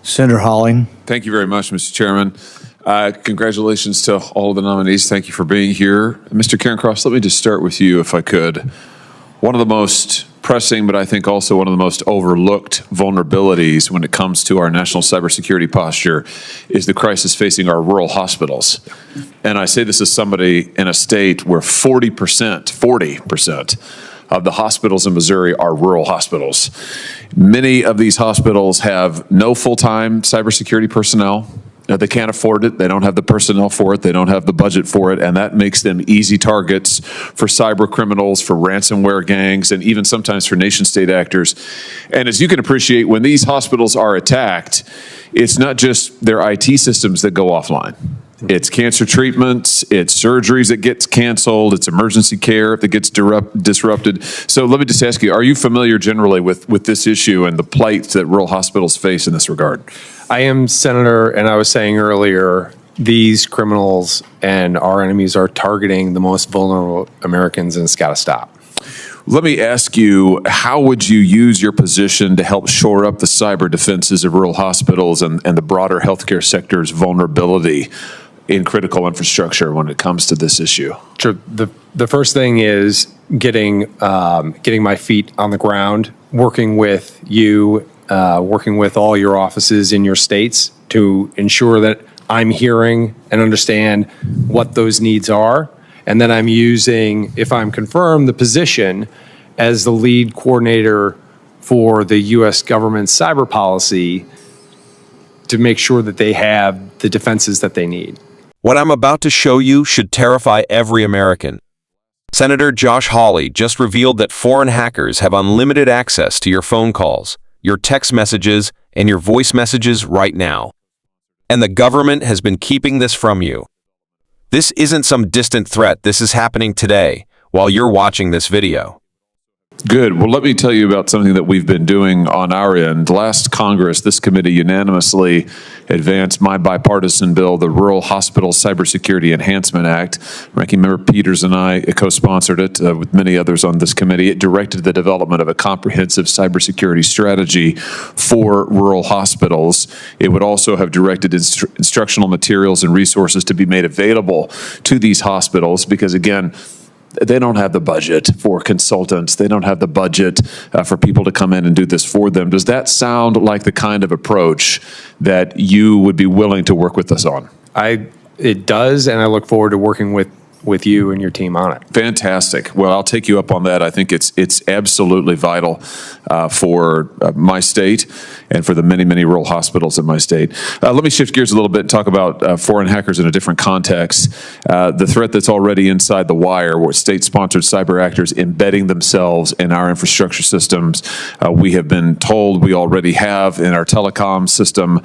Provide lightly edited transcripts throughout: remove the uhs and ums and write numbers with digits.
Senator Hawley. Thank you very much, Mr. Chairman. Congratulations to all of the nominees. Thank you for being here. Mr. Cairncross, let me just start with you, if I could. One of the most pressing, but I think also one of the most overlooked vulnerabilities when it comes to our national cybersecurity posture is the crisis facing our rural hospitals. And I say this as somebody in a state where 40% of the hospitals in Missouri are rural hospitals. Many of these hospitals have no full-time cybersecurity personnel. They can't afford it. They don't have the personnel for it. They don't have the budget for it. And that makes them easy targets for cyber criminals, for ransomware gangs, and even sometimes for nation-state actors. And as you can appreciate, when these hospitals are attacked, it's not just their IT systems that go offline. It's cancer treatments, it's surgeries that gets canceled, it's emergency care that gets disrupted. So let me just ask you, are you familiar generally with this issue and the plight that rural hospitals face in this regard? I am, Senator, and I was saying earlier, these criminals and our enemies are targeting the most vulnerable Americans, and it's got to stop. Let me ask you, how would you use your position to help shore up the cyber defenses of rural hospitals and the broader healthcare sector's vulnerability in critical infrastructure when it comes to this issue? Sure. The first thing is getting my feet on the ground, working with you, working with all your offices in your states to ensure that I'm hearing and understand what those needs are. And then I'm using, if I'm confirmed, the position as the lead coordinator for the U.S. government's cyber policy to make sure that they have the defenses that they need. What I'm about to show you should terrify every American. Senator Josh Hawley just revealed that foreign hackers have unlimited access to your phone calls, your text messages, and your voice messages right now. And the government has been keeping this from you. This isn't some distant threat. This is happening today while you're watching this video. Good. Well, let me tell you about something that we've been doing on our end. Last Congress, this committee unanimously advanced my bipartisan bill, the Rural Hospital Cybersecurity Enhancement Act. Ranking Member Peters and I co-sponsored it with many others on this committee. It directed the development of a comprehensive cybersecurity strategy for rural hospitals. It would also have directed instructional materials and resources to be made available to these hospitals because, again, they don't have the budget for consultants. They don't have the budget for people to come in and do this for them. Does that sound like the kind of approach that you would be willing to work with us on? It does, and I look forward to working with you and your team on it. Fantastic. Well, I'll take you up on that. I think it's absolutely vital for my state and for the many, many rural hospitals in my state. Let me shift gears a little bit and talk about foreign hackers in a different context. The threat that's already inside the wire, where state-sponsored cyber actors embedding themselves in our infrastructure systems. We have been told we already have in our telecom system.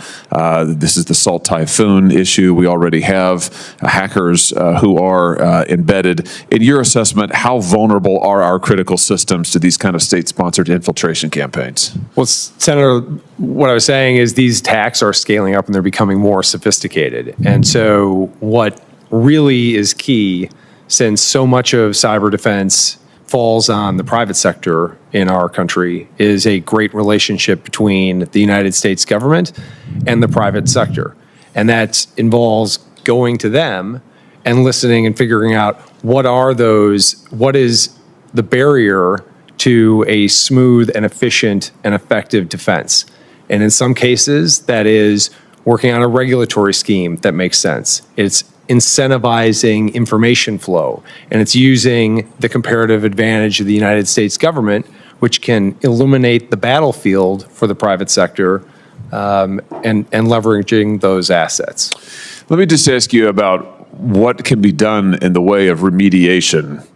This is the SALT TYPHOON issue. We already have hackers who are embedded. In your assessment, how vulnerable are our critical systems to these kind of state-sponsored infiltration campaigns? Well, Senator, what I was saying is these attacks are scaling up and they're becoming more sophisticated. And so what really is key, since so much of cyber defense falls on the private sector in our country, is a great relationship between the United States government and the private sector. And that involves going to them and listening and figuring out what is the barrier to a smooth and efficient and effective defense. And in some cases, that is working on a regulatory scheme that makes sense. It's incentivizing information flow, and it's using the comparative advantage of the United States government, which can illuminate the battlefield for the private sector and leveraging those assets. Let me just ask you about what can be done in the way of remediation,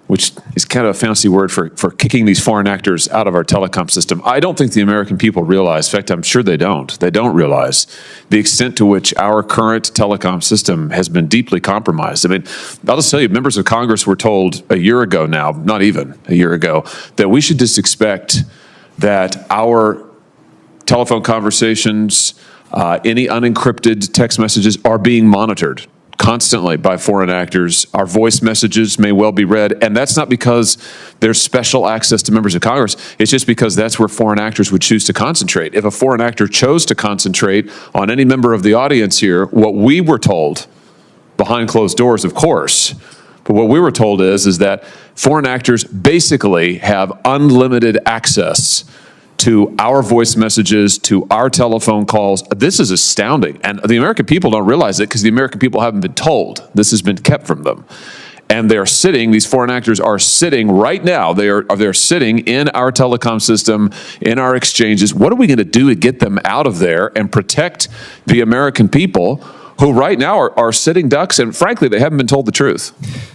which is kind of a fancy word for kicking these foreign actors out of our telecom system. I don't think the American people realize, in fact, I'm sure they don't realize the extent to which our current telecom system has been deeply compromised. I mean, I'll just tell you, members of Congress were told a year ago now, not even a year ago, that we should just expect that our telephone conversations, any unencrypted text messages are being monitored constantly by foreign actors. Our voice messages may well be read, and that's not because there's special access to members of Congress. It's just because that's where foreign actors would choose to concentrate. If a foreign actor chose to concentrate on any member of the audience here, what we were told, behind closed doors, of course, but what we were told is that foreign actors basically have unlimited access to our voice messages, to our telephone calls. This is astounding. And the American people don't realize it because the American people haven't been told. This has been kept from them. And they're sitting, these foreign actors are sitting right now, they're sitting in our telecom system, in our exchanges. What are we going to do to get them out of there and protect the American people who right now are sitting ducks, and frankly, they haven't been told the truth?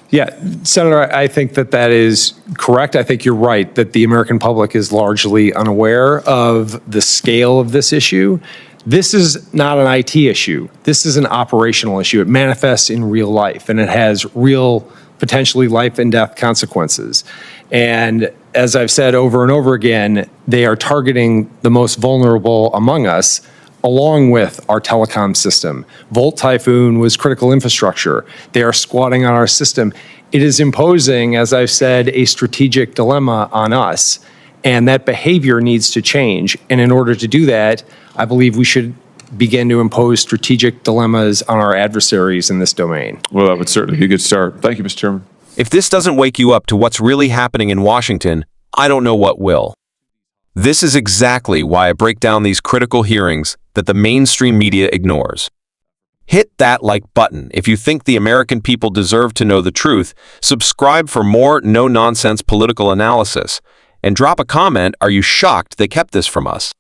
Yeah, Senator, I think that is correct. I think you're right that the American public is largely unaware of the scale of this issue. This is not an IT issue. This is an operational issue. It manifests in real life, and it has real, potentially life and death consequences. And as I've said over and over again, they are targeting the most vulnerable among us, along with our telecom system. SALT Typhoon was critical infrastructure. They are squatting on our system. It is imposing, as I've said, a strategic dilemma on us, and that behavior needs to change. And in order to do that, I believe we should begin to impose strategic dilemmas on our adversaries in this domain. Well, that would certainly be a good start. Thank you, Mr. Chairman. If this doesn't wake you up to what's really happening in Washington, I don't know what will. This is exactly why I break down these critical hearings that the mainstream media ignores. Hit that like button if you think the American people deserve to know the truth, subscribe for more no-nonsense political analysis, and drop a comment, are you shocked they kept this from us?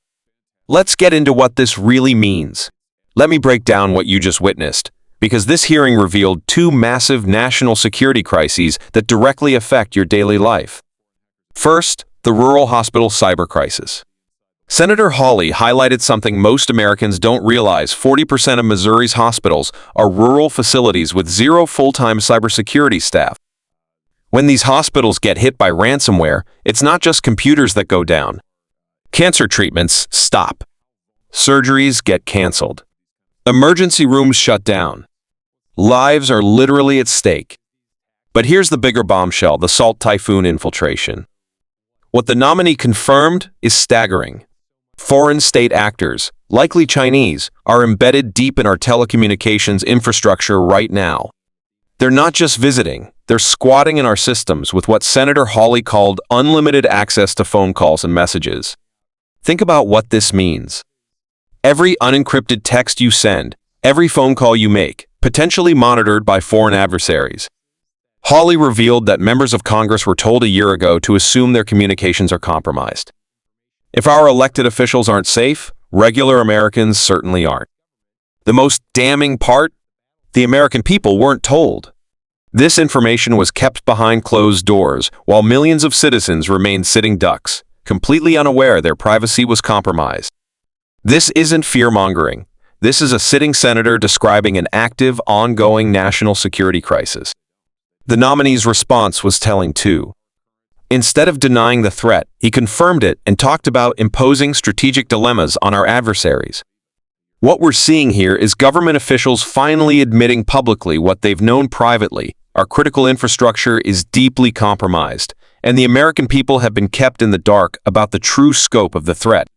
Let's get into what this really means. Let me break down what you just witnessed, because this hearing revealed two massive national security crises that directly affect your daily life. First, the rural hospital cyber crisis. Senator Hawley highlighted something most Americans don't realize. 40% of Missouri's hospitals are rural facilities with zero full-time cybersecurity staff. When these hospitals get hit by ransomware, it's not just computers that go down. Cancer treatments stop. Surgeries get canceled. Emergency rooms shut down. Lives are literally at stake. But here's the bigger bombshell, the SALT Typhoon infiltration. What the nominee confirmed is staggering. Foreign state actors, likely Chinese, are embedded deep in our telecommunications infrastructure right now. They're not just visiting, they're squatting in our systems with what Senator Hawley called unlimited access to phone calls and messages. Think about what this means. Every unencrypted text you send, every phone call you make, potentially monitored by foreign adversaries. Hawley revealed that members of Congress were told a year ago to assume their communications are compromised. If our elected officials aren't safe, regular Americans certainly aren't. The most damning part? The American people weren't told. This information was kept behind closed doors, while millions of citizens remained sitting ducks, completely unaware their privacy was compromised. This isn't fear-mongering. This is a sitting senator describing an active, ongoing national security crisis. The nominee's response was telling too. Instead of denying the threat, he confirmed it and talked about imposing strategic dilemmas on our adversaries. What we're seeing here is government officials finally admitting publicly what they've known privately. Our critical infrastructure is deeply compromised, and the American people have been kept in the dark about the true scope of the threat.